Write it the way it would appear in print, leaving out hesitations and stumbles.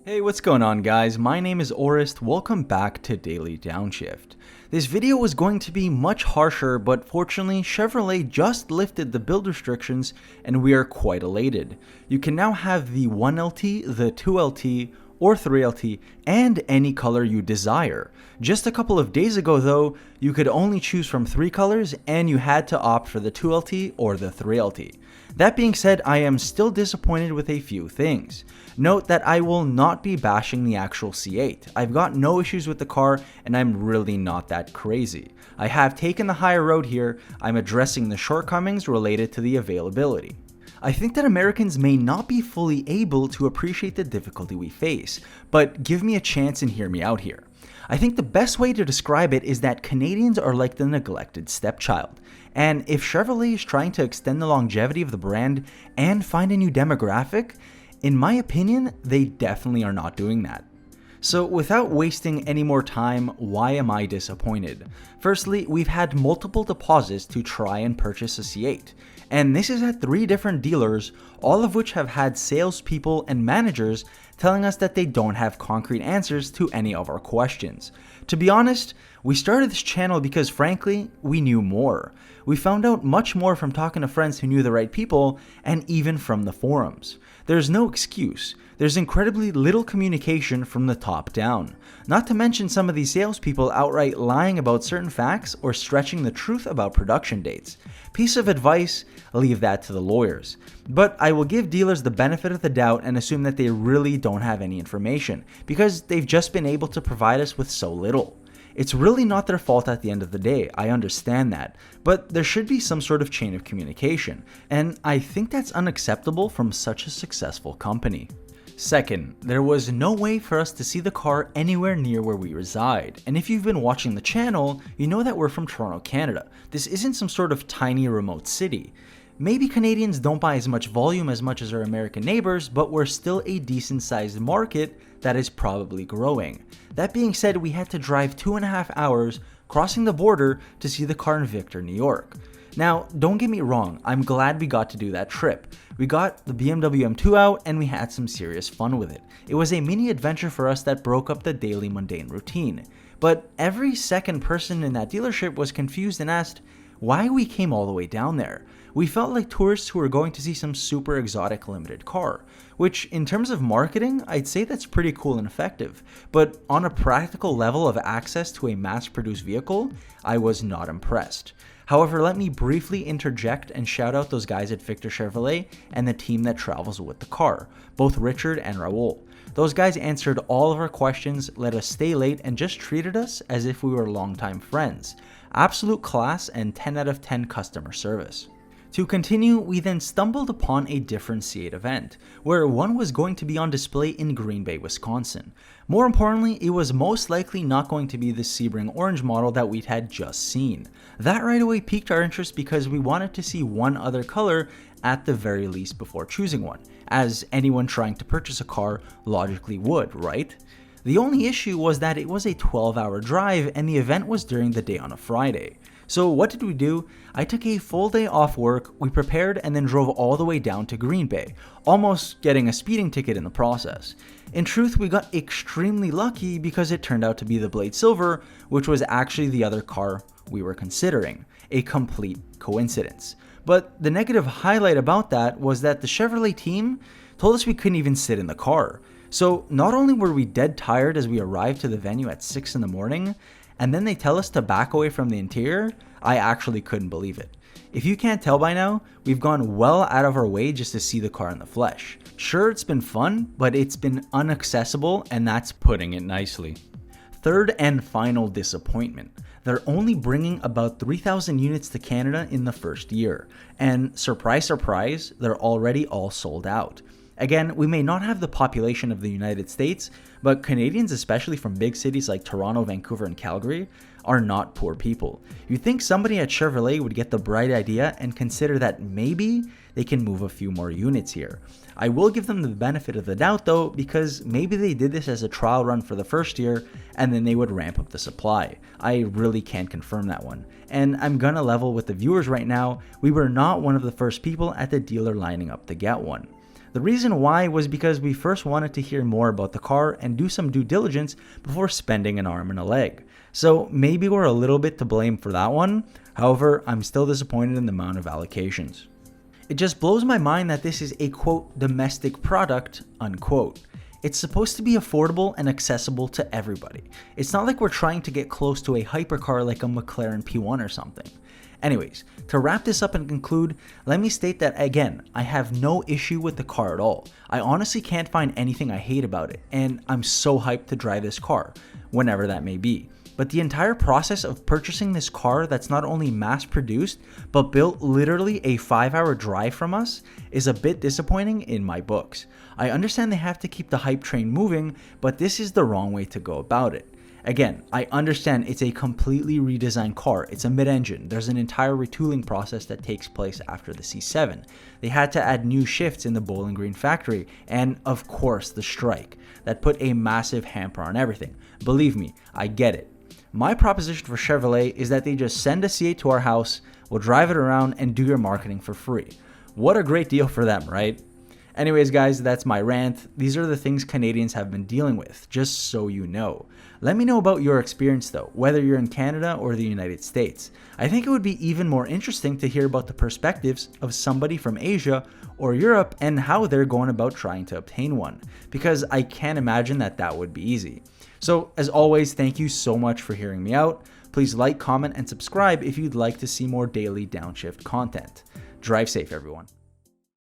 Hey, what's going on guys? My name is Orist, welcome back to Daily Downshift. This video was going to be much harsher, but fortunately Chevrolet just lifted the build restrictions and we are quite elated. You can now have the 1LT, the 2LT, or 3LT, and any color you desire. Just a couple of days ago though, you could only choose from 3 colors and you had to opt for the 2LT or the 3LT. That being said, I am still disappointed with a few things. Note that I will not be bashing the actual C8. I've got no issues with the car and I'm really not that crazy. I have taken the higher road here. I'm addressing the shortcomings related to the availability. I think that Americans may not be fully able to appreciate the difficulty we face, but give me a chance and hear me out here. I think the best way to describe it is that Canadians are like the neglected stepchild. And if Chevrolet is trying to extend the longevity of the brand and find a new demographic, in my opinion, they definitely are not doing that. So without wasting any more time, why am I disappointed? Firstly, we've had multiple deposits to try and purchase a C8. And this is at 3 different dealers, all of which have had salespeople and managers telling us that they don't have concrete answers to any of our questions. To be honest, we started this channel because frankly, we knew more. We found out much more from talking to friends who knew the right people and even from the forums. There's no excuse. There's incredibly little communication from the top down. Not to mention some of these salespeople outright lying about certain facts or stretching the truth about production dates. Piece of advice, leave that to the lawyers. But I will give dealers the benefit of the doubt and assume that they really don't have any information because they've just been able to provide us with so little. It's really not their fault at the end of the day, I understand that, but there should be some sort of chain of communication, and I think that's unacceptable from such a successful company. Second, there was no way for us to see the car anywhere near where we reside, and if you've been watching the channel, you know that we're from Toronto, Canada. This isn't some sort of tiny remote city. Maybe Canadians don't buy as much volume as much as our American neighbors, but we're still a decent sized market that is probably growing. That being said, we had to drive 2.5 hours crossing the border to see the car in Victor, New York. Now, don't get me wrong, I'm glad we got to do that trip. We got the BMW M2 out and we had some serious fun with it. It was a mini adventure for us that broke up the daily mundane routine. But every second person in that dealership was confused and asked why we came all the way down there. We felt like tourists who were going to see some super exotic limited car, which in terms of marketing, I'd say that's pretty cool and effective. But on a practical level of access to a mass-produced vehicle, I was not impressed. However, let me briefly interject and shout out those guys at Victor Chevrolet and the team that travels with the car, both Richard and Raul. Those guys answered all of our questions, let us stay late, and just treated us as if we were longtime friends. Absolute class and 10 out of 10 customer service. To continue, we then stumbled upon a different C8 event, where one was going to be on display in Green Bay, Wisconsin. More importantly, it was most likely not going to be the Sebring orange model that we'd had just seen. That right away piqued our interest because we wanted to see one other color at the very least before choosing one, as anyone trying to purchase a car logically would, right? The only issue was that it was a 12-hour drive and the event was during the day on a Friday. So what did we do? I took a full day off work, we prepared and then drove all the way down to Green Bay, almost getting a speeding ticket in the process. In truth, we got extremely lucky because it turned out to be the Blade Silver, which was actually the other car we were considering. A complete coincidence. But the negative highlight about that was that the Chevrolet team told us we couldn't even sit in the car. So not only were we dead tired as we arrived to the venue at 6 in the morning, and then they tell us to back away from the interior, I actually couldn't believe it. If you can't tell by now, we've gone well out of our way just to see the car in the flesh. Sure, it's been fun, but it's been inaccessible, and that's putting it nicely. Third and final disappointment. They're only bringing about 3,000 units to Canada in the first year, and surprise, surprise, they're already all sold out. Again, we may not have the population of the United States, but Canadians, especially from big cities like Toronto, Vancouver, and Calgary, are not poor people. You'd think somebody at Chevrolet would get the bright idea and consider that maybe they can move a few more units here. I will give them the benefit of the doubt though, because maybe they did this as a trial run for the first year and then they would ramp up the supply. I really can't confirm that one. And I'm gonna level with the viewers right now, we were not one of the first people at the dealer lining up to get one. The reason why was because we first wanted to hear more about the car and do some due diligence before spending an arm and a leg. So maybe we're a little bit to blame for that one. However, I'm still disappointed in the amount of allocations. It just blows my mind that this is a quote domestic product unquote. It's supposed to be affordable and accessible to everybody. It's not like we're trying to get close to a hypercar like a McLaren P1 or something. Anyways, to wrap this up and conclude, let me state that again, I have no issue with the car at all. I honestly can't find anything I hate about it, and I'm so hyped to drive this car, whenever that may be. But the entire process of purchasing this car that's not only mass produced, but built literally a 5-hour drive from us is a bit disappointing in my books. I understand they have to keep the hype train moving, but this is the wrong way to go about it. Again, I understand it's a completely redesigned car. It's a mid-engine. There's an entire retooling process that takes place after the C7. They had to add new shifts in the Bowling Green factory, and of course the strike that put a massive hamper on everything. Believe me, I get it. My proposition for Chevrolet is that they just send a C8 to our house, we'll drive it around and do your marketing for free. What a great deal for them, right? Anyways, guys, that's my rant. These are the things Canadians have been dealing with, just so you know. Let me know about your experience though, whether you're in Canada or the United States. I think it would be even more interesting to hear about the perspectives of somebody from Asia or Europe and how they're going about trying to obtain one, because I can't imagine that that would be easy. So as always, thank you so much for hearing me out. Please like, comment, and subscribe if you'd like to see more daily downshift content. Drive safe, everyone.